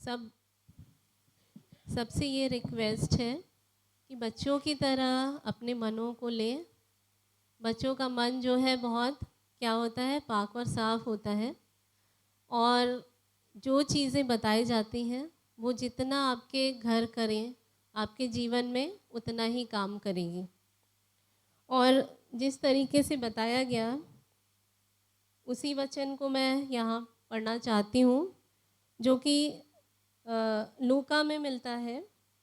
सब सबसे ये रिक्वेस्ट है कि बच्चों की तरह अपने मनों को लें। बच्चों का मन जो है बहुत क्या होता है, पाक और साफ होता है। और जो चीज़ें बताई जाती हैं वो जितना आपके घर करें, आपके जीवन में उतना ही काम करेगी। और जिस तरीके से बताया गया उसी वचन को मैं यहाँ पढ़ना चाहती हूँ, जो कि लूका में मिलता है,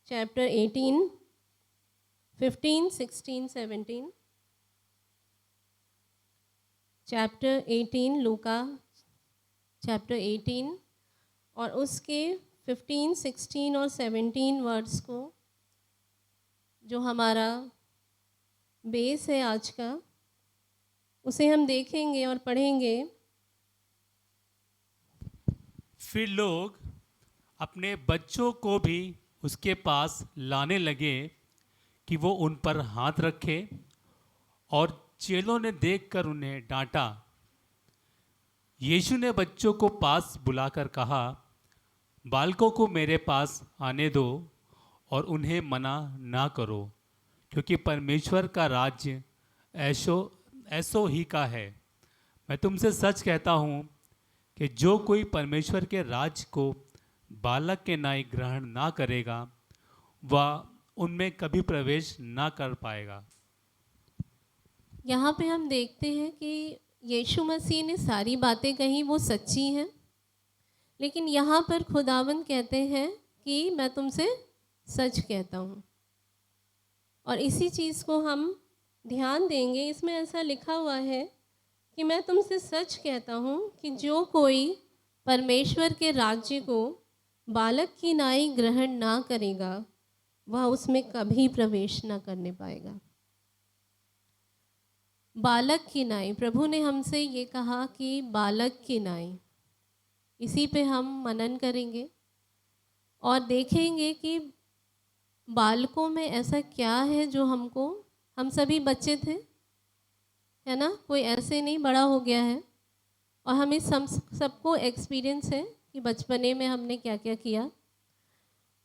चैप्टर 18, 15, 16, 17। चैप्टर 18, लूका चैप्टर 18 और उसके 15, 16 और 17 वर्ड्स को, जो हमारा बेस है आज का, उसे हम देखेंगे और पढ़ेंगे। फिर लोग अपने बच्चों को भी उसके पास लाने लगे कि वो उन पर हाथ रखे, और चेलों ने देखकर उन्हें डांटा। यीशु ने बच्चों को पास बुलाकर कहा, बालकों को मेरे पास आने दो और उन्हें मना ना करो, क्योंकि परमेश्वर का राज्य ऐसो ऐसो ही का है। मैं तुमसे सच कहता हूँ कि जो कोई परमेश्वर के राज्य को बालक के नाई ग्रहण ना करेगा, वह उनमें कभी प्रवेश ना कर पाएगा। यहाँ पे हम देखते हैं कि यीशु मसीह ने सारी बातें कही वो सच्ची हैं, लेकिन यहाँ पर खुदावंद कहते हैं कि मैं तुमसे सच कहता हूँ। और इसी चीज़ को हम ध्यान देंगे। इसमें ऐसा लिखा हुआ है कि मैं तुमसे सच कहता हूँ कि जो कोई परमेश्वर के राज्य को बालक की नाई ग्रहण ना करेगा, वह उसमें कभी प्रवेश ना करने पाएगा। बालक की नाई, प्रभु ने हमसे ये कहा कि बालक की नाई, इसी पे हम मनन करेंगे और देखेंगे कि बालकों में ऐसा क्या है जो हमको, हम सभी बच्चे थे, है ना, कोई ऐसे नहीं बड़ा हो गया है। और हमें सबको एक्सपीरियंस है कि बचपने में हमने क्या क्या किया।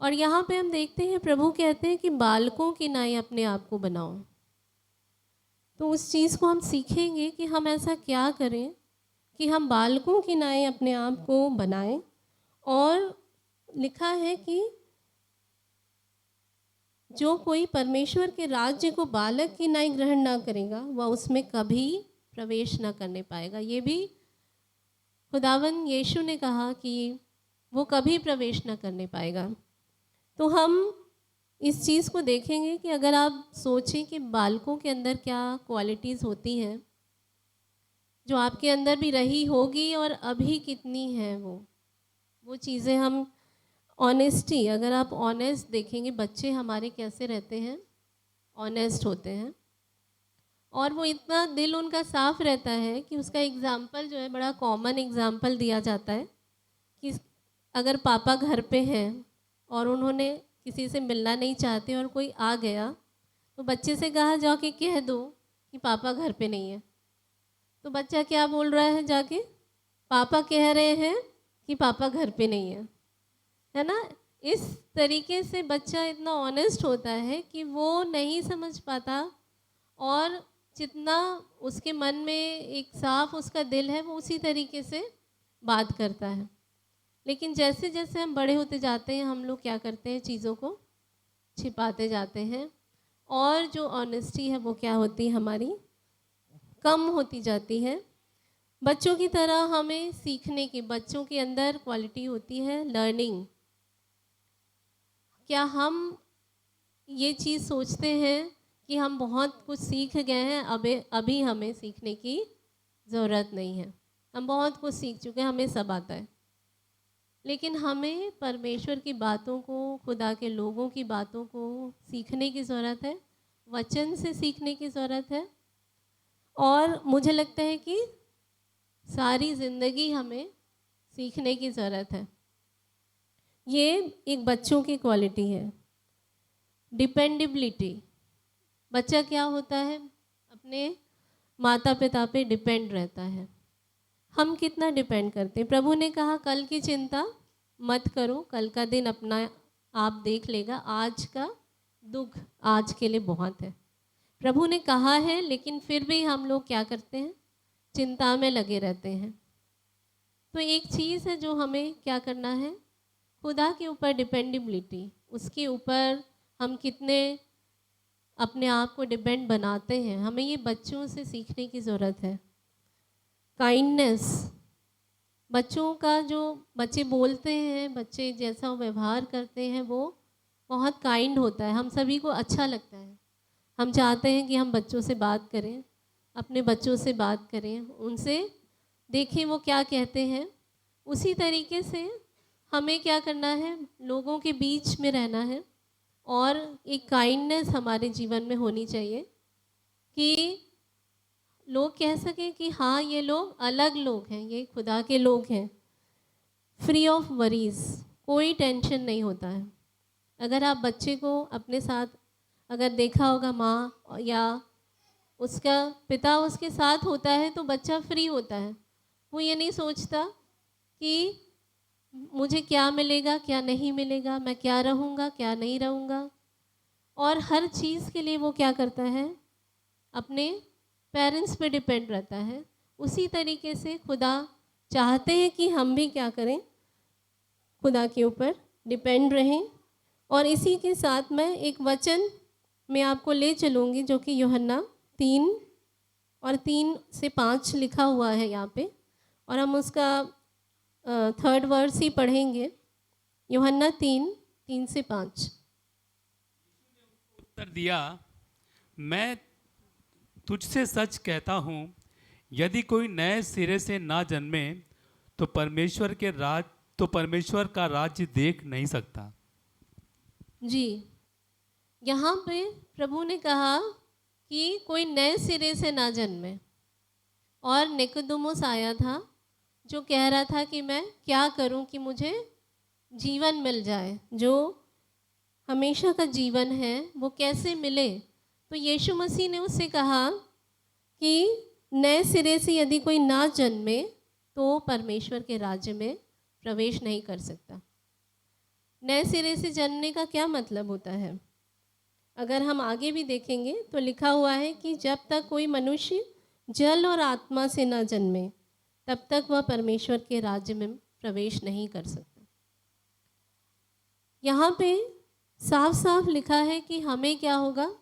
और यहाँ पे हम देखते हैं प्रभु कहते हैं कि बालकों की नाई अपने आप को बनाओ। तो उस चीज़ को हम सीखेंगे कि हम ऐसा क्या करें कि हम बालकों की नाई अपने आप को बनाएं। और लिखा है कि जो कोई परमेश्वर के राज्य को बालक की नाई ग्रहण ना करेगा, वह उसमें कभी प्रवेश ना करने पाएगा। ये भी खुदावन यीशु ने कहा कि वो कभी प्रवेश ना करने पाएगा। तो हम इस चीज़ को देखेंगे कि अगर आप सोचें कि बालकों के अंदर क्या क्वालिटीज़ होती हैं जो आपके अंदर भी रही होगी और अभी कितनी हैं वो चीज़ें हम ऑनेस्टी, अगर आप ऑनेस्ट देखेंगे, बच्चे हमारे कैसे रहते हैं, ऑनेस्ट होते हैं। और वो इतना दिल उनका साफ रहता है कि उसका एग्ज़ाम्पल जो है, बड़ा कॉमन एग्ज़ाम्पल दिया जाता है कि अगर पापा घर पे हैं और उन्होंने किसी से मिलना नहीं चाहते और कोई आ गया, तो बच्चे से कहा जाके कह दो कि पापा घर पे नहीं है। तो बच्चा क्या बोल रहा है जाके, पापा कह रहे हैं कि पापा घर पे नहीं है ना। इस तरीके से बच्चा इतना ऑनेस्ट होता है कि वो नहीं समझ पाता, और जितना उसके मन में एक साफ उसका दिल है, वो उसी तरीके से बात करता है। लेकिन जैसे जैसे हम बड़े होते जाते हैं, हम लोग क्या करते हैं, चीज़ों को छिपाते जाते हैं, और जो ऑनेस्टी है वो क्या होती है, हमारी कम होती जाती है। बच्चों की तरह हमें सीखने की, बच्चों के अंदर क्वालिटी होती है लर्निंग। क्या हम ये चीज़ सोचते हैं कि हम बहुत कुछ सीख गए हैं, अभी हमें सीखने की ज़रूरत नहीं है, हम बहुत कुछ सीख चुके हैं, हमें सब आता है। लेकिन हमें परमेश्वर की बातों को, खुदा के लोगों की बातों को सीखने की ज़रूरत है, वचन से सीखने की ज़रूरत है। और मुझे लगता है कि सारी ज़िंदगी हमें सीखने की ज़रूरत है। ये एक बच्चों की क्वालिटी है, डिपेंडेबिलिटी। बच्चा क्या होता है, अपने माता पिता पे डिपेंड रहता है। हम कितना डिपेंड करते हैं। प्रभु ने कहा कल की चिंता मत करो, कल का दिन अपना आप देख लेगा, आज का दुख आज के लिए बहुत है। प्रभु ने कहा है, लेकिन फिर भी हम लोग क्या करते हैं, चिंता में लगे रहते हैं। तो एक चीज़ है जो हमें क्या करना है, खुदा के ऊपर डिपेंडेबिलिटी, उसके ऊपर हम कितने अपने आप को डिपेंड बनाते हैं, हमें ये बच्चों से सीखने की ज़रूरत है। काइंडनेस, बच्चों का जो बच्चे बोलते हैं, बच्चे जैसा व्यवहार करते हैं वो बहुत काइंड होता है, हम सभी को अच्छा लगता है। हम चाहते हैं कि हम बच्चों से बात करें, अपने बच्चों से बात करें, उनसे देखें वो क्या कहते हैं। उसी तरीके से हमें क्या करना है, लोगों के बीच में रहना है और एक काइंडनेस हमारे जीवन में होनी चाहिए कि लोग कह सकें कि हाँ, ये लोग अलग लोग हैं, ये खुदा के लोग हैं। फ्री ऑफ वरीज, कोई टेंशन नहीं होता है। अगर आप बच्चे को अपने साथ अगर देखा होगा, माँ या उसका पिता उसके साथ होता है तो बच्चा फ्री होता है। वो ये नहीं सोचता कि मुझे क्या मिलेगा क्या नहीं मिलेगा, मैं क्या रहूँगा क्या नहीं रहूँगा, और हर चीज़ के लिए वो क्या करता है, अपने पेरेंट्स पे डिपेंड रहता है। उसी तरीके से खुदा चाहते हैं कि हम भी क्या करें, खुदा के ऊपर डिपेंड रहें। और इसी के साथ मैं एक वचन मैं आपको ले चलूँगी जो कि यूहन्ना 3:3-5 लिखा हुआ है यहाँ पे, और हम उसका 3rd वर्स ही पढ़ेंगे। यूहन्ना 3:3-5। उत्तर दिया, मैं तुझसे सच कहता हूँ, यदि कोई नए सिरे से ना जन्मे तो परमेश्वर का राज्य देख नहीं सकता। जी, यहाँ पे प्रभु ने कहा कि कोई नए सिरे से ना जन्मे, और निकोदेमुस आया था जो कह रहा था कि मैं क्या करूं कि मुझे जीवन मिल जाए, जो हमेशा का जीवन है वो कैसे मिले। तो यीशु मसीह ने उससे कहा कि नए सिरे से यदि कोई ना जन्मे तो परमेश्वर के राज्य में प्रवेश नहीं कर सकता। नए सिरे से जन्मने का क्या मतलब होता है, अगर हम आगे भी देखेंगे तो लिखा हुआ है कि जब तक कोई मनुष्य जल और आत्मा से न जन्मे तब तक वह परमेश्वर के राज्य में प्रवेश नहीं कर सकता। यहाँ पे साफ साफ लिखा है कि हमें क्या होगा,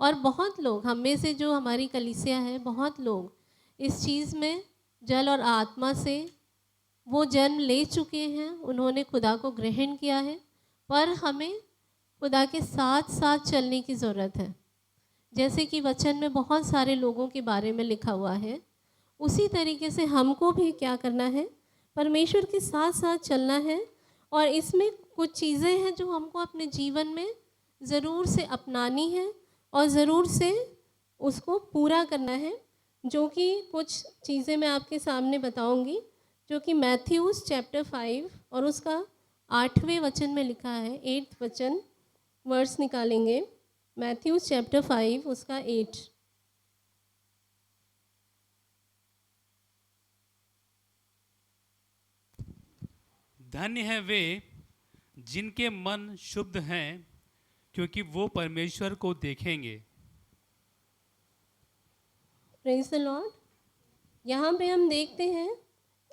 और बहुत लोग हम में से जो हमारी कलीसिया है, बहुत लोग इस चीज़ में जल और आत्मा से वो जन्म ले चुके हैं, उन्होंने खुदा को ग्रहण किया है, पर हमें खुदा के साथ साथ चलने की ज़रूरत है। जैसे कि वचन में बहुत सारे लोगों के बारे में लिखा हुआ है, उसी तरीके से हमको भी क्या करना है, परमेश्वर के साथ साथ चलना है। और इसमें कुछ चीज़ें हैं जो हमको अपने जीवन में ज़रूर से अपनानी है और ज़रूर से उसको पूरा करना है, जो कि कुछ चीज़ें मैं आपके सामने बताऊंगी, जो कि मैथ्यूज़ चैप्टर 5 और उसका 8वें वचन में लिखा है। 8th वचन वर्स निकालेंगे, मैथ्यूज़ चैप्टर 5 उसका 8। धन्य है वे जिनके मन शुद्ध हैं, क्योंकि वो परमेश्वर को देखेंगे। Praise the Lord. यहाँ पे हम देखते हैं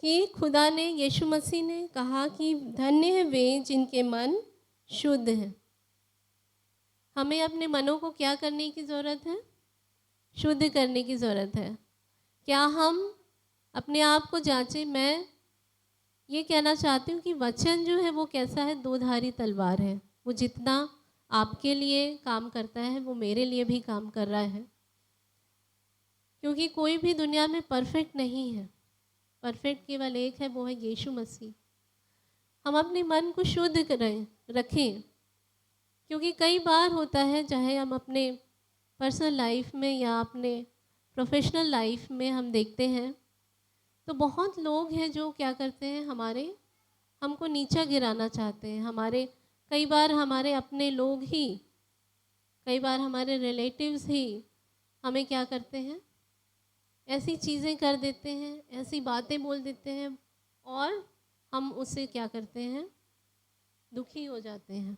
कि खुदा ने, यीशु मसीह ने कहा कि धन्य है वे जिनके मन शुद्ध हैं। हमें अपने मनों को क्या करने की ज़रूरत है, शुद्ध करने की ज़रूरत है। क्या हम अपने आप को जांचें। मैं ये कहना चाहती हूँ कि वचन जो है वो कैसा है, दो धारी तलवार है। वो जितना आपके लिए काम करता है वो मेरे लिए भी काम कर रहा है, क्योंकि कोई भी दुनिया में परफेक्ट नहीं है। परफेक्ट केवल एक है, वो है यीशु मसीह। हम अपने मन को शुद्ध करें, रखें, क्योंकि कई बार होता है, चाहे हम अपने पर्सनल लाइफ में या अपने प्रोफेशनल लाइफ में हम देखते हैं, तो बहुत लोग हैं जो क्या करते हैं, हमको नीचा गिराना चाहते हैं। कई बार हमारे अपने लोग ही, कई बार हमारे रिलेटिव्स ही हमें क्या करते हैं, ऐसी चीज़ें कर देते हैं, ऐसी बातें बोल देते हैं, और हम उससे क्या करते हैं, दुखी हो जाते हैं।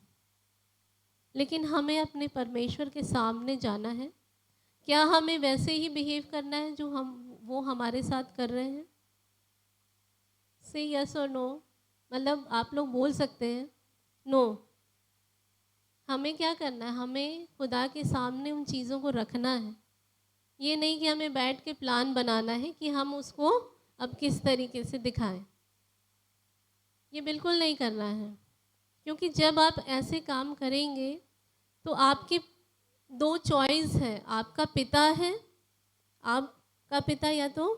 लेकिन हमें अपने परमेश्वर के सामने जाना है। क्या हमें वैसे ही बिहेव करना है जो वो हमारे साथ कर रहे हैं? से यस और नो, मतलब आप लोग बोल सकते हैं नो। हमें क्या करना है? हमें खुदा के सामने उन चीज़ों को रखना है। ये नहीं कि हमें बैठ के प्लान बनाना है कि हम उसको अब किस तरीके से दिखाएं। ये बिल्कुल नहीं करना है, क्योंकि जब आप ऐसे काम करेंगे तो आपके दो चॉइस है। आपका पिता है, आपका पिता या तो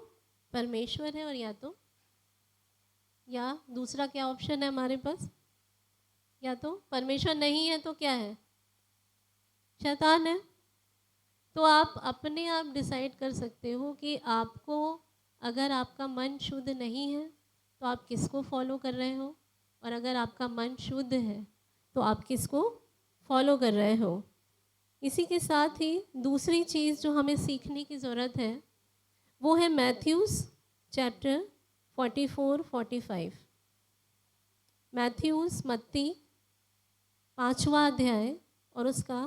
परमेश्वर है, और या दूसरा क्या ऑप्शन है हमारे पास? या तो परमेश्वर नहीं है तो क्या है? शैतान है। तो आप अपने आप डिसाइड कर सकते हो कि आपको, अगर आपका मन शुद्ध नहीं है तो आप किसको फॉलो कर रहे हो, और अगर आपका मन शुद्ध है तो आप किसको फॉलो कर रहे हो। इसी के साथ ही दूसरी चीज़ जो हमें सीखने की ज़रूरत है वो है मैथ्यूज़ चैप्टर 44-45। मैथ्यूज़ मत्ती 5वां अध्याय और उसका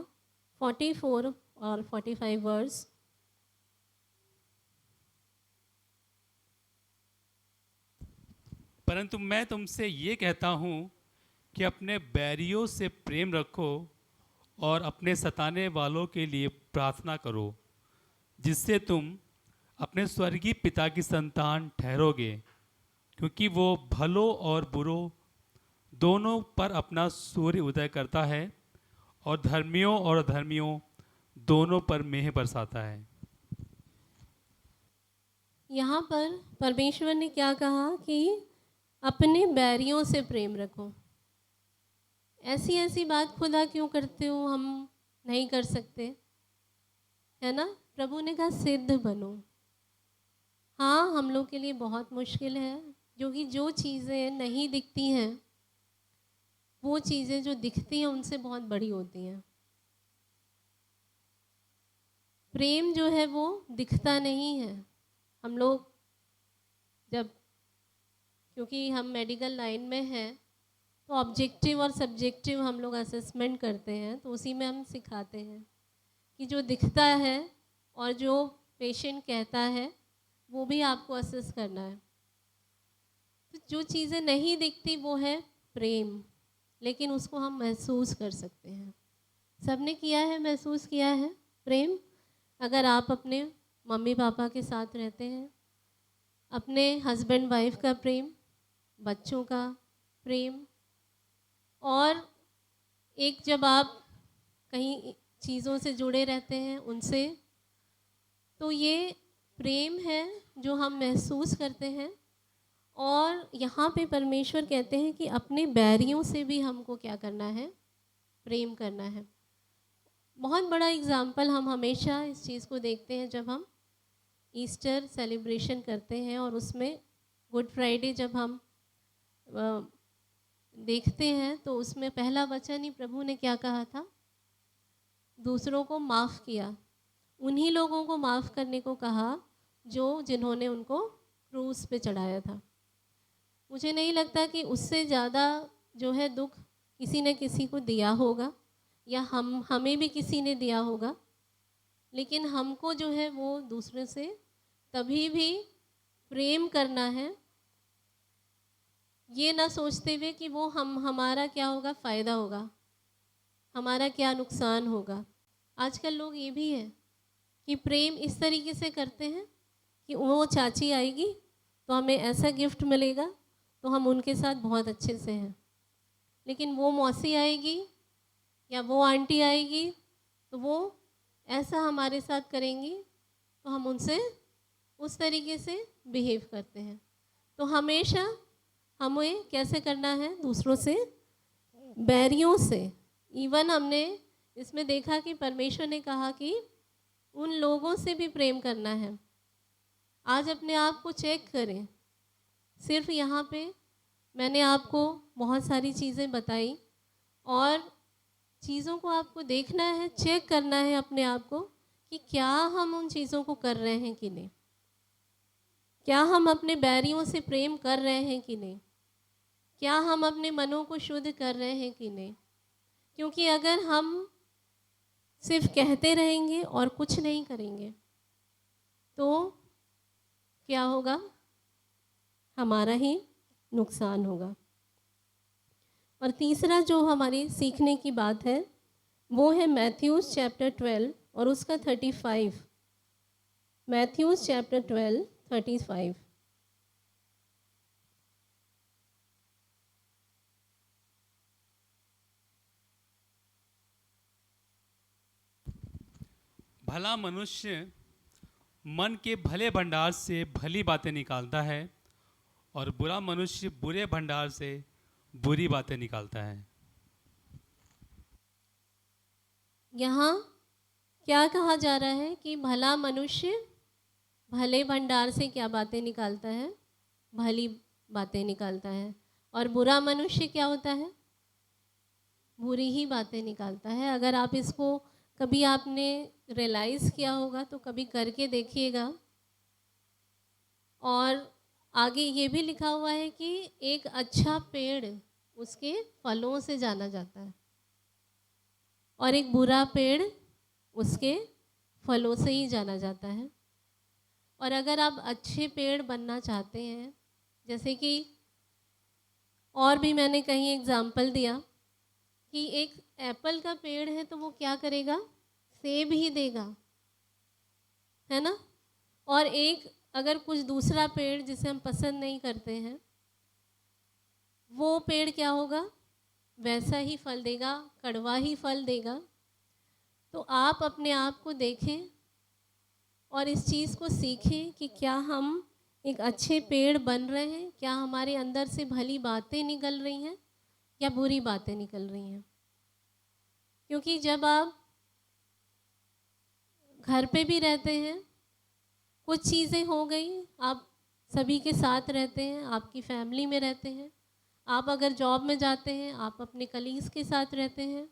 44 और 45 वर्स। परंतु मैं तुमसे ये कहता हूँ कि अपने बैरियों से प्रेम रखो और अपने सताने वालों के लिए प्रार्थना करो, जिससे तुम अपने स्वर्गीय पिता की संतान ठहरोगे, क्योंकि वो भलों और बुरों दोनों पर अपना सूर्य उदय करता है और धर्मियों और अधर्मियों दोनों पर मेंह बरसाता है। यहाँ पर परमेश्वर ने क्या कहा कि अपने बैरियों से प्रेम रखो। ऐसी ऐसी बात खुदा क्यों करते हो? हम नहीं कर सकते, है ना? प्रभु ने कहा सिद्ध बनो। हाँ, हम लोग के लिए बहुत मुश्किल है, क्योंकि जो चीज़ें नहीं दिखती हैं वो चीज़ें जो दिखती हैं उनसे बहुत बड़ी होती हैं। प्रेम जो है वो दिखता नहीं है। हम लोग जब, क्योंकि हम मेडिकल लाइन में हैं, तो ऑब्जेक्टिव और सब्जेक्टिव हम लोग असेसमेंट करते हैं, तो उसी में हम सिखाते हैं कि जो दिखता है और जो पेशेंट कहता है वो भी आपको असेस करना है। तो जो चीज़ें नहीं दिखती वो है प्रेम, लेकिन उसको हम महसूस कर सकते हैं। सबने किया है, महसूस किया है प्रेम। अगर आप अपने मम्मी पापा के साथ रहते हैं, अपने हस्बैंड वाइफ का प्रेम, बच्चों का प्रेम, और एक जब आप कहीं चीज़ों से जुड़े रहते हैं उनसे, तो ये प्रेम है जो हम महसूस करते हैं। और यहाँ पे परमेश्वर कहते हैं कि अपने बैरियों से भी हमको क्या करना है? प्रेम करना है। बहुत बड़ा एग्जाम्पल हम हमेशा इस चीज़ को देखते हैं जब हम ईस्टर सेलिब्रेशन करते हैं, और उसमें गुड फ्राइडे जब हम देखते हैं तो उसमें पहला वचन ही प्रभु ने क्या कहा था? दूसरों को माफ़ किया। उन्हीं लोगों को माफ़ करने को कहा जिन्होंने उनको क्रूस पे चढ़ाया था। मुझे नहीं लगता कि उससे ज़्यादा जो है दुख किसी ने किसी को दिया होगा, या हमें भी किसी ने दिया होगा। लेकिन हमको जो है वो दूसरे से तभी भी प्रेम करना है, ये ना सोचते हुए कि वो हमारा क्या होगा, फ़ायदा होगा, हमारा क्या नुकसान होगा। आजकल लोग ये भी है कि प्रेम इस तरीके से करते हैं कि वो चाची आएगी तो हमें ऐसा गिफ्ट मिलेगा, तो हम उनके साथ बहुत अच्छे से हैं। लेकिन वो मौसी आएगी या वो आंटी आएगी तो वो ऐसा हमारे साथ करेंगी, तो हम उनसे उस तरीके से बिहेव करते हैं। तो हमेशा हमें कैसे करना है? दूसरों से, बैरियों से। इवन हमने इसमें देखा कि परमेश्वर ने कहा कि उन लोगों से भी प्रेम करना है। आज अपने आप को चेक करें। सिर्फ यहाँ पे मैंने आपको बहुत सारी चीज़ें बताई, और चीज़ों को आपको देखना है, चेक करना है अपने आप को कि क्या हम उन चीज़ों को कर रहे हैं कि नहीं, क्या हम अपने बैरियों से प्रेम कर रहे हैं कि नहीं। क्या हम अपने मनों को शुद्ध कर रहे हैं कि नहीं। क्योंकि अगर हम सिर्फ कहते रहेंगे और कुछ नहीं करेंगे तो क्या होगा, हमारा ही नुकसान होगा। और तीसरा जो हमारी सीखने की बात है वो है मैथ्यूज़ चैप्टर 12 और उसका 35। Matthews chapter 12 35। भला मनुष्य मन के भले भंडार से भली बातें निकालता है और बुरा मनुष्य बुरे भंडार से बुरी बातें निकालता है। यहाँ क्या कहा जा रहा है कि भला मनुष्य भले भंडार से क्या बातें निकालता है, भली बातें निकालता है, और बुरा मनुष्य क्या होता है, बुरी ही बातें निकालता है। अगर आप इसको कभी आपने रियलाइज़ किया होगा तो कभी करके देखिएगा। और आगे ये भी लिखा हुआ है कि एक अच्छा पेड़ उसके फलों से जाना जाता है और एक बुरा पेड़ उसके फलों से ही जाना जाता है। और अगर आप अच्छे पेड़ बनना चाहते हैं, जैसे कि और भी मैंने कहीं एग्जाम्पल दिया कि एक एप्पल का पेड़ है तो वो क्या करेगा, सेब ही देगा, है ना। और एक अगर कुछ दूसरा पेड़ जिसे हम पसंद नहीं करते हैं, वो पेड़ क्या होगा, वैसा ही फल देगा, कड़वा ही फल देगा। तो आप अपने आप को देखें और इस चीज़ को सीखें कि क्या हम एक अच्छे पेड़ बन रहे हैं, क्या हमारे अंदर से भली बातें निकल रही हैं या बुरी बातें निकल रही हैं। क्योंकि जब आप घर पे भी रहते हैं, कुछ चीज़ें हो गई, आप सभी के साथ रहते हैं, आपकी फैमिली में रहते हैं, आप अगर जॉब में जाते हैं, आप अपने कलीग्स के साथ रहते हैं,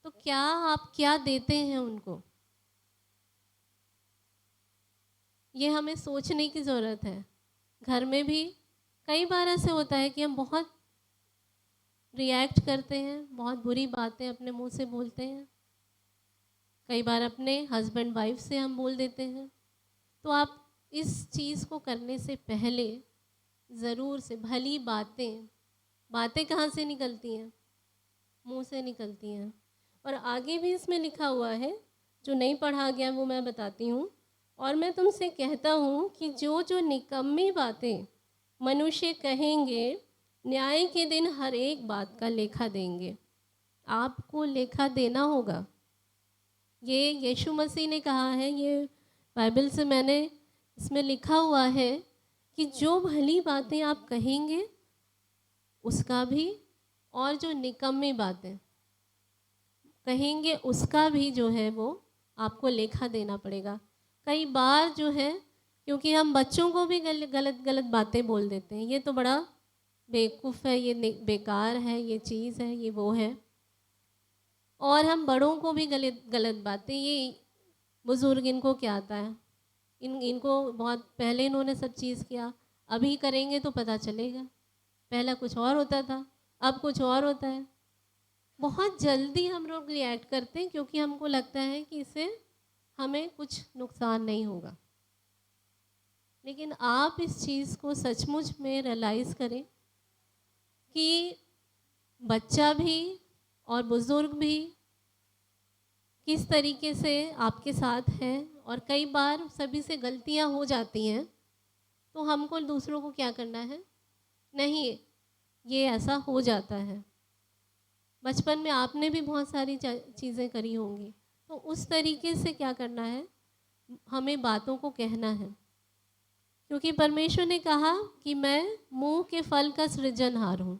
तो क्या आप क्या देते हैं उनको, ये हमें सोचने की ज़रूरत है। घर में भी कई बार ऐसे होता है कि हम बहुत रिएक्ट करते हैं, बहुत बुरी बातें अपने मुंह से बोलते हैं, कई बार अपने हस्बैंड वाइफ से हम बोल देते हैं। तो आप इस चीज़ को करने से पहले ज़रूर से भली बातें, बातें कहाँ से निकलती हैं, मुंह से निकलती हैं। और आगे भी इसमें लिखा हुआ है, जो नहीं पढ़ा गया वो मैं बताती हूँ। और मैं तुमसे कहता हूँ कि जो जो निकम्मी बातें मनुष्य कहेंगे, न्याय के दिन हर एक बात का लेखा देंगे। आपको लेखा देना होगा। ये यीशु मसीह ने कहा है, ये बाइबल से मैंने इसमें लिखा हुआ है कि जो भली बातें आप कहेंगे उसका भी, और जो निकम्मी बातें कहेंगे उसका भी जो है वो आपको लेखा देना पड़ेगा। कई बार जो है, क्योंकि हम बच्चों को भी गलत गलत बातें बोल देते हैं, ये तो बड़ा बेवकूफ़ है, ये बेकार है, ये चीज़ है, ये वो है। और हम बड़ों को भी गलत गलत बातें, ये बुज़ुर्ग इनको क्या आता है, इनको बहुत पहले इन्होंने सब चीज़ किया, अभी करेंगे तो पता चलेगा, पहला कुछ और होता था, अब कुछ और होता है। बहुत जल्दी हम लोग रिएक्ट करते हैं क्योंकि हमको लगता है कि इससे हमें कुछ नुकसान नहीं होगा। लेकिन आप इस चीज़ को सचमुच में रियलाइज़ करें कि बच्चा भी और बुज़ुर्ग भी किस तरीके से आपके साथ है, और कई बार सभी से गलतियां हो जाती हैं, तो हमको दूसरों को क्या करना है, नहीं ये ऐसा हो जाता है, बचपन में आपने भी बहुत सारी चीज़ें करी होंगी, तो उस तरीके से क्या करना है, हमें बातों को कहना है। क्योंकि परमेश्वर ने कहा कि मैं मुंह के फल का सृजनहार हूँ।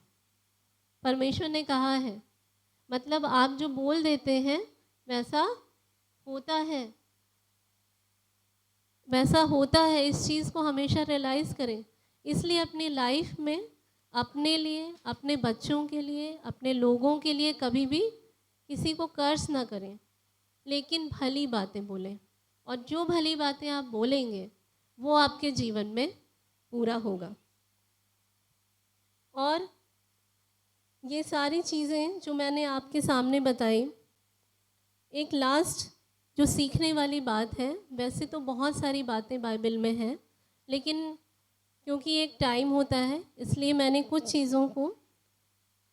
परमेश्वर ने कहा है, मतलब आप जो बोल देते हैं वैसा होता है, वैसा होता है। इस चीज़ को हमेशा रियलाइज़ करें। इसलिए अपनी लाइफ में अपने लिए, अपने बच्चों के लिए, अपने लोगों के लिए कभी भी किसी को कर्ज ना करें, लेकिन भली बातें बोलें। और जो भली बातें आप बोलेंगे वो आपके जीवन में पूरा होगा। और ये सारी चीज़ें जो मैंने आपके सामने बताई, एक लास्ट जो सीखने वाली बात है, वैसे तो बहुत सारी बातें बाइबल में हैं, लेकिन क्योंकि एक टाइम होता है इसलिए मैंने कुछ चीज़ों को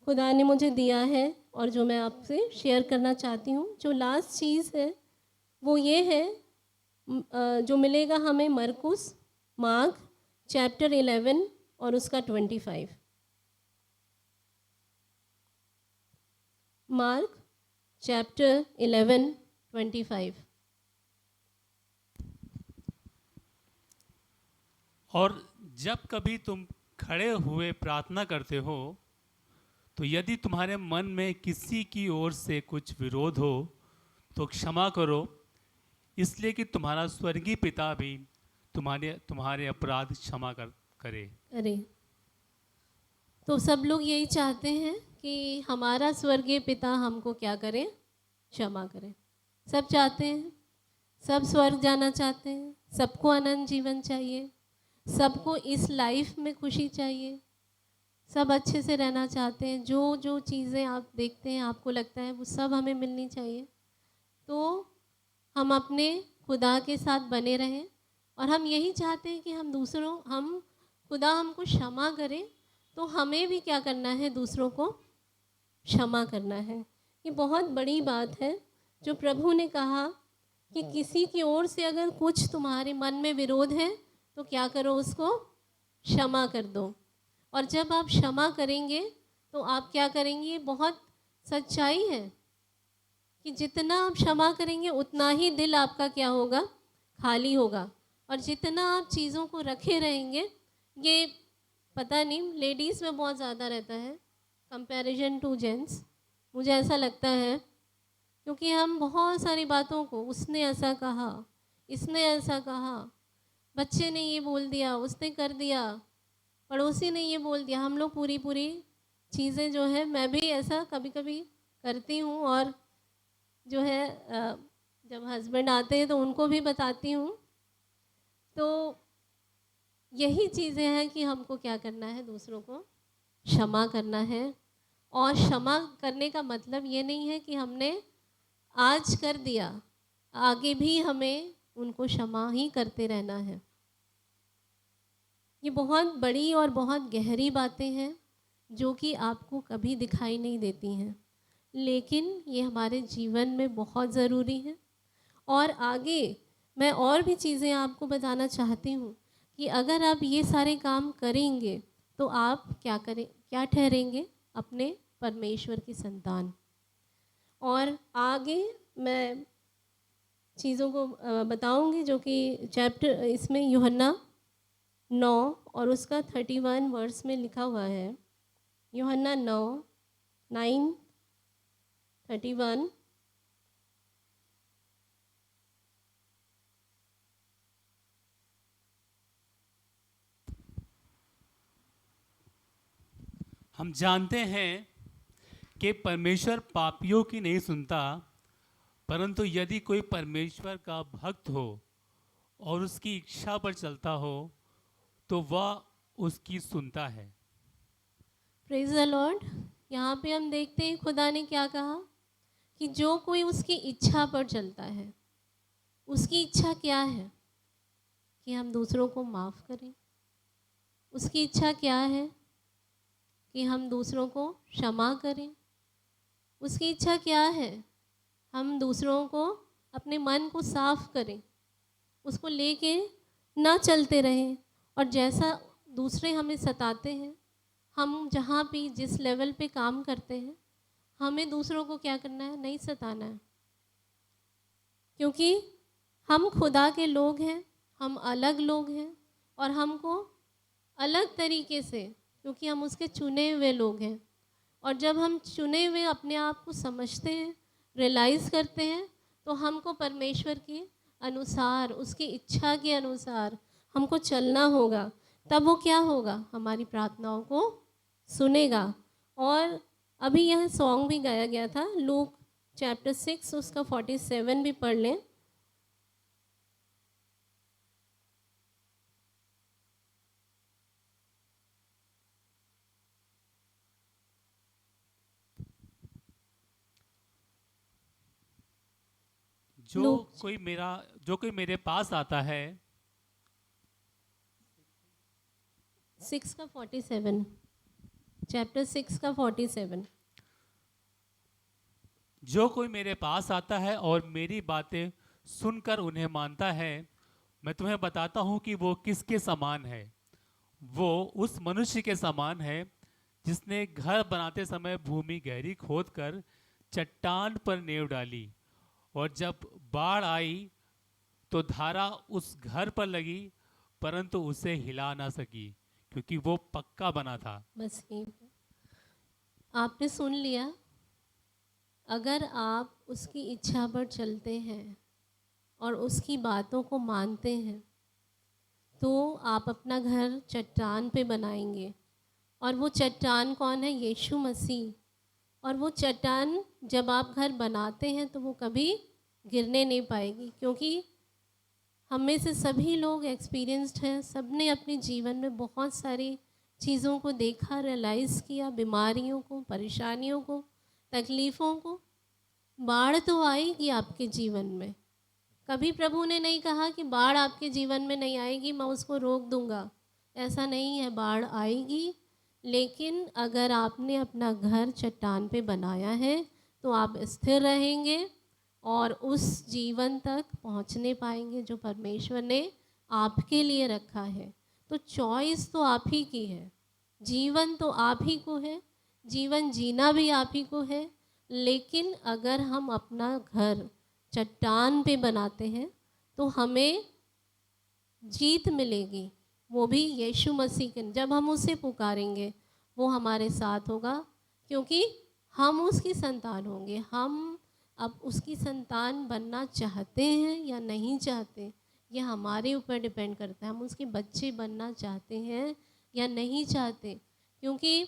खुदा ने मुझे दिया है और जो मैं आपसे शेयर करना चाहती हूँ। जो लास्ट चीज़ है वो ये है, जो मिलेगा हमें मरकुस मार्क चैप्टर 11 और उसका 25। Mark chapter 11 25। और जब कभी तुम खड़े हुए प्रार्थना करते हो, तो यदि तुम्हारे मन में किसी की ओर से कुछ विरोध हो तो क्षमा करो, इसलिए कि तुम्हारा स्वर्गीय पिता भी तुम्हारे तुम्हारे अपराध क्षमा करे। अरे, तो सब लोग यही चाहते हैं कि हमारा स्वर्गीय पिता हमको क्या करे, क्षमा करे। सब चाहते हैं, सब स्वर्ग जाना चाहते हैं, सबको अनंत जीवन चाहिए, सबको इस लाइफ में खुशी चाहिए, सब अच्छे से रहना चाहते हैं। जो जो चीज़ें आप देखते हैं आपको लगता है वो सब हमें मिलनी चाहिए। तो हम अपने खुदा के साथ बने रहें और हम यही चाहते हैं कि हम खुदा हमको क्षमा करे, तो हमें भी क्या करना है, दूसरों को क्षमा करना है। ये बहुत बड़ी बात है जो प्रभु ने कहा कि किसी की ओर से अगर कुछ तुम्हारे मन में विरोध है तो क्या करो, उसको क्षमा कर दो। और जब आप क्षमा करेंगे तो आप क्या करेंगे, ये बहुत सच्चाई है कि जितना आप क्षमा करेंगे उतना ही दिल आपका क्या होगा, खाली होगा। और जितना आप चीज़ों को रखे रहेंगे, ये पता नहीं लेडीज़ में बहुत ज़्यादा रहता है कंपैरिजन टू जेंट्स, मुझे ऐसा लगता है, क्योंकि हम बहुत सारी बातों को, उसने ऐसा कहा, इसने ऐसा कहा, बच्चे ने ये बोल दिया, उसने कर दिया, पड़ोसी ने ये बोल दिया, हम लोग पूरी पूरी चीज़ें जो है, मैं भी ऐसा कभी कभी करती हूँ। और जो है जब हस्बैंड आते हैं तो उनको भी बताती हूँ। तो यही चीज़ें हैं कि हमको क्या करना है, दूसरों को क्षमा करना है। और क्षमा करने का मतलब ये नहीं है कि हमने आज कर दिया, आगे भी हमें उनको क्षमा ही करते रहना है। ये बहुत बड़ी और बहुत गहरी बातें हैं जो कि आपको कभी दिखाई नहीं देती हैं, लेकिन ये हमारे जीवन में बहुत ज़रूरी है। और आगे मैं और भी चीज़ें आपको बताना चाहती हूँ कि अगर आप ये सारे काम करेंगे तो आप क्या करें, क्या ठहरेंगे, अपने परमेश्वर की संतान। और आगे मैं चीज़ों को बताऊंगी जो कि चैप्टर इसमें यूहन्ना 9 और उसका 31 वर्स में लिखा हुआ है। यूहन्ना 9:9-31। हम जानते हैं कि परमेश्वर पापियों की नहीं सुनता, परंतु यदि कोई परमेश्वर का भक्त हो और उसकी इच्छा पर चलता हो तो वह उसकी सुनता है। Praise the Lord. यहाँ पे हम देखते हैं खुदा ने क्या कहा कि जो कोई उसकी इच्छा पर चलता है, उसकी इच्छा क्या है कि हम दूसरों को माफ़ करें। उसकी इच्छा क्या है कि हम दूसरों को क्षमा करें। उसकी इच्छा क्या है, हम दूसरों को अपने मन को साफ करें, उसको लेके ना चलते रहें। और जैसा दूसरे हमें सताते हैं, हम जहाँ भी जिस लेवल पे काम करते हैं, हमें दूसरों को क्या करना है, नहीं सताना है। क्योंकि हम खुदा के लोग हैं, हम अलग लोग हैं और हमको अलग तरीके से, क्योंकि हम उसके चुने हुए लोग हैं। और जब हम चुने हुए अपने आप को समझते हैं, रियलाइज़ करते हैं, तो हमको परमेश्वर के अनुसार, उसकी इच्छा के अनुसार हमको चलना होगा। तब वो क्या होगा, हमारी प्रार्थनाओं को सुनेगा। और अभी यह सॉन्ग भी गाया गया था, लूक चैप्टर 6 उसका 47 भी पढ़ लें। लूक जो कोई मेरे पास आता है 6 का 47, चैप्टर 6 का 47। जो कोई मेरे पास आता है और मेरी बातें सुनकर उन्हें मानता है, मैं तुम्हें बताता हूँ कि वो किसके समान है। वो उस मनुष्य के समान है जिसने घर बनाते समय भूमि गहरी खोदकर चट्टान पर नींव डाली, और जब बाढ़ आई तो धारा उस घर पर लगी, परंतु उसे हिला ना सकी, क्योंकि वो पक्का बना था। बस यहीं पे आपने सुन लिया। अगर आप उसकी इच्छा पर चलते हैं और उसकी बातों को मानते हैं तो आप अपना घर चट्टान पे बनाएंगे। और वो चट्टान कौन है? यीशु मसीह। और वो चट्टान जब आप घर बनाते हैं तो वो कभी गिरने नहीं पाएगी, क्योंकि हम में से सभी लोग एक्सपीरियंस्ड हैं। सब ने अपने जीवन में बहुत सारी चीज़ों को देखा, रियलाइज़ किया, बीमारियों को, परेशानियों को, तकलीफ़ों को। बाढ़ तो आएगी आपके जीवन में। कभी प्रभु ने नहीं कहा कि बाढ़ आपके जीवन में नहीं आएगी, मैं उसको रोक दूंगा। ऐसा नहीं है, बाढ़ आएगी। लेकिन अगर आपने अपना घर चट्टान पे बनाया है तो आप स्थिर रहेंगे और उस जीवन तक पहुंचने पाएंगे जो परमेश्वर ने आपके लिए रखा है। तो चॉइस तो आप ही की है, जीवन तो आप ही को है, जीवन जीना भी आप ही को है। लेकिन अगर हम अपना घर चट्टान पे बनाते हैं तो हमें जीत मिलेगी, वो भी यीशु मसीह के। जब हम उसे पुकारेंगे वो हमारे साथ होगा, क्योंकि हम उसकी संतान होंगे। हम अब उसकी संतान बनना चाहते हैं या नहीं चाहते, ये हमारे ऊपर डिपेंड करता है। हम उसके बच्चे बनना चाहते हैं या नहीं चाहते, क्योंकि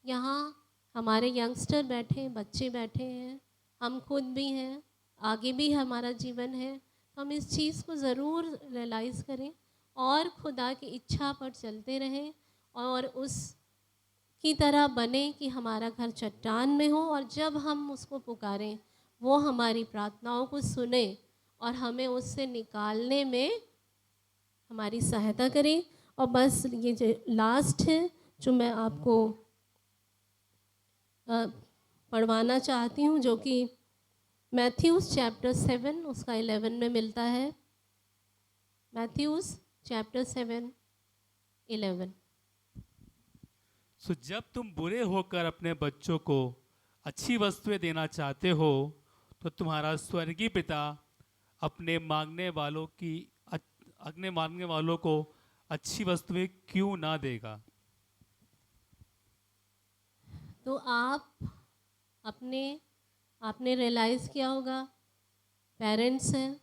यहाँ हमारे यंगस्टर बैठे हैं, बच्चे बैठे हैं, हम खुद भी हैं, आगे भी हमारा जीवन है। तो हम इस चीज़ को ज़रूर रियलाइज़ करें और खुदा की इच्छा पर चलते रहें और उस की तरह बने कि हमारा घर चट्टान में हो। और जब हम उसको पुकारें वो हमारी प्रार्थनाओं को सुने और हमें उससे निकालने में हमारी सहायता करें। और बस ये जो लास्ट है जो मैं आपको पढ़वाना चाहती हूँ, जो कि मैथ्यूज़ चैप्टर 7 उसका 11 में मिलता है। Matthew's chapter 7 11। सो जब तुम बुरे होकर अपने बच्चों को अच्छी वस्तुएं देना चाहते हो, तो तुम्हारा स्वर्गीय पिता अपने मांगने वालों को अच्छी वस्तुएं क्यों ना देगा। तो आपने रियलाइज़ किया होगा, पेरेंट्स हैं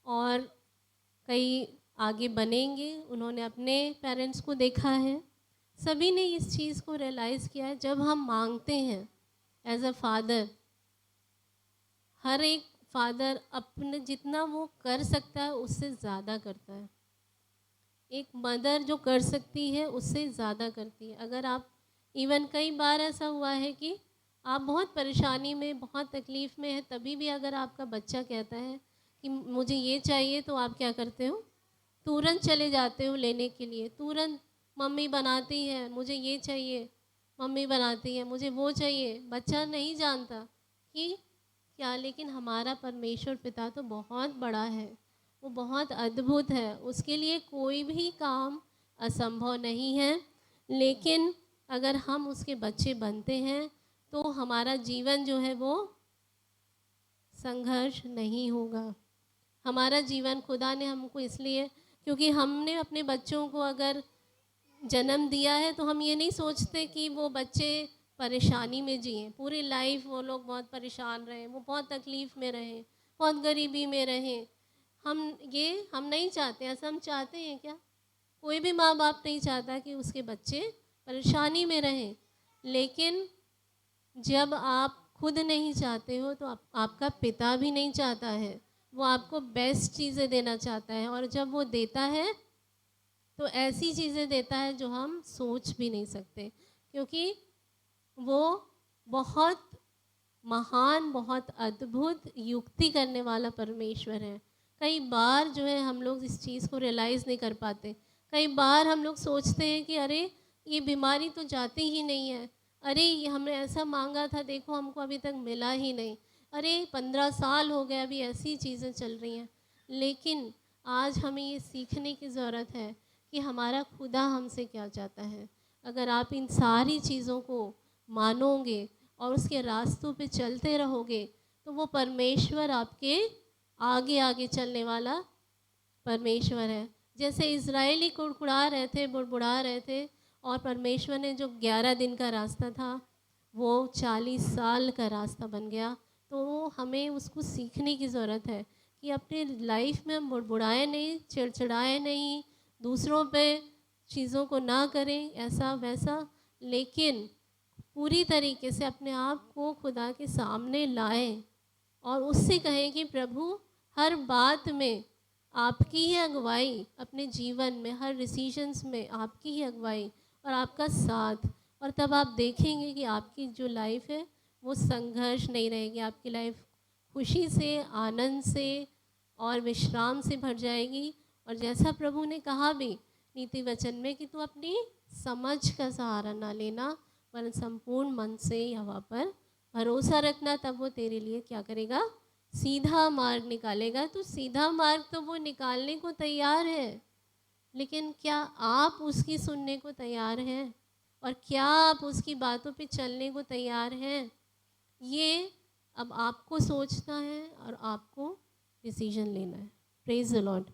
और कई आगे बनेंगे, उन्होंने अपने पेरेंट्स को देखा है। सभी ने इस चीज़ को रियलाइज़ किया है। जब हम मांगते हैं एज अ फादर, हर एक फादर अपने जितना वो कर सकता है उससे ज़्यादा करता है। एक मदर जो कर सकती है उससे ज़्यादा करती है। अगर आप इवन कई बार ऐसा हुआ है कि आप बहुत परेशानी में, बहुत तकलीफ़ में हैं, तभी भी अगर आपका बच्चा कहता है कि मुझे ये चाहिए, तो आप क्या करते हो? तुरंत चले जाते हो लेने के लिए। तुरंत मम्मी बनाती है, मुझे ये चाहिए, मम्मी बनाती है, मुझे वो चाहिए। बच्चा नहीं जानता कि क्या, लेकिन हमारा परमेश्वर पिता तो बहुत बड़ा है, वो बहुत अद्भुत है, उसके लिए कोई भी काम असंभव नहीं है। लेकिन अगर हम उसके बच्चे बनते हैं तो हमारा जीवन जो है वो संघर्ष नहीं होगा। हमारा जीवन खुदा ने हमको इसलिए, क्योंकि हमने अपने बच्चों को अगर जन्म दिया है तो हम ये नहीं सोचते कि वो बच्चे परेशानी में जिएं, पूरी लाइफ वो लोग बहुत परेशान रहें, वो बहुत तकलीफ़ में रहें, बहुत गरीबी में रहें। हम नहीं चाहते। ऐसा हम चाहते हैं क्या? कोई भी माँ बाप नहीं चाहता कि उसके बच्चे परेशानी में रहें। लेकिन जब आप खुद नहीं चाहते हो तो आपका पिता भी नहीं चाहता है। वो आपको बेस्ट चीज़ें देना चाहता है, और जब वो देता है तो ऐसी चीज़ें देता है जो हम सोच भी नहीं सकते, क्योंकि वो बहुत महान, बहुत अद्भुत युक्ति करने वाला परमेश्वर है। कई बार जो है हम लोग इस चीज़ को रियलाइज़ नहीं कर पाते। कई बार हम लोग सोचते हैं कि अरे ये बीमारी तो जाती ही नहीं है, अरे ये हमने ऐसा मांगा था, देखो हमको अभी तक मिला ही नहीं, अरे 15 साल हो गए अभी ऐसी चीज़ें चल रही हैं। लेकिन आज हमें ये सीखने की ज़रूरत है कि हमारा खुदा हमसे क्या चाहता है। अगर आप इन सारी चीज़ों को मानोगे और उसके रास्तों पे चलते रहोगे, तो वो परमेश्वर आपके आगे आगे चलने वाला परमेश्वर है। जैसे इज़राइली कुड़कुड़ा रहे थे, बुड़बुड़ा रहे थे, और परमेश्वर ने जो 11 दिन का रास्ता था, वो 40 साल का रास्ता बन गया। तो हमें उसको सीखने की ज़रूरत है कि अपने लाइफ में हम बुड़बुड़ाएँ नहीं, चिड़चिड़ाएँ नहीं, दूसरों पे चीज़ों को ना करें ऐसा वैसा, लेकिन पूरी तरीके से अपने आप को खुदा के सामने लाएं और उससे कहें कि प्रभु, हर बात में आपकी ही अगुवाई, अपने जीवन में हर डिसीजंस में आपकी ही अगुवाई और आपका साथ। और तब आप देखेंगे कि आपकी जो लाइफ है वो संघर्ष नहीं रहेगी, आपकी लाइफ खुशी से, आनंद से और विश्राम से भर जाएगी। और जैसा प्रभु ने कहा भी नीति वचन में कि तू अपनी समझ का सहारा ना लेना, वरन संपूर्ण मन से यहोवा पर भरोसा रखना, तब वो तेरे लिए क्या करेगा, सीधा मार्ग निकालेगा। तो सीधा मार्ग तो वो निकालने को तैयार है, लेकिन क्या आप उसकी सुनने को तैयार हैं और क्या आप उसकी बातों पे चलने को तैयार हैं? ये अब आपको सोचना है और आपको डिसीजन लेना है। Praise the Lord.